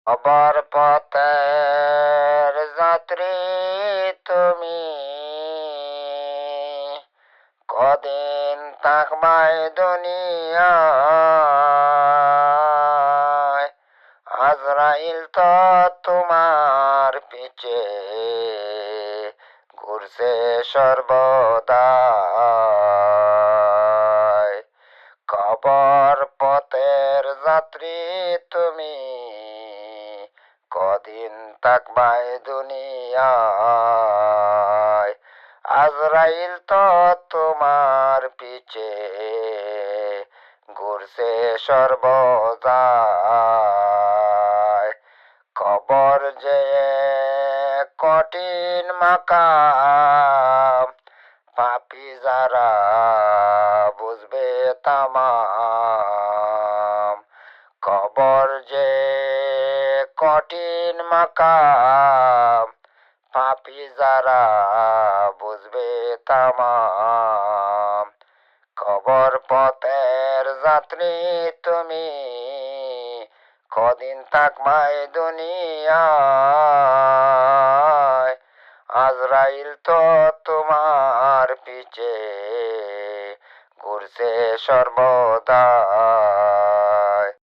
অপর পথের যাত্রী তুমি, কদিন থাকবাই দুনিয়ায়। আজরাইল তো তোমার পিছে ঘুরছে সর্বদাই। কবর পথের যাত্রী তুমি, কদিন থাকবাই দুনিয়ায়। আজরাইল তো তোমার পিছে ঘুরছে সর্বদাই। কবর যে কঠিন মাকাম, পাপী যারা বুঝবে তামাম। কবর যে কঠিন মাকাম, পাপী যারা বুঝবে তামাম। কবর পথের যাত্রী তুমি, কদিন থাকবাই দুনিয়ায়। আজরাইল তো তোমার পিছে ঘুরছে সর্বদা।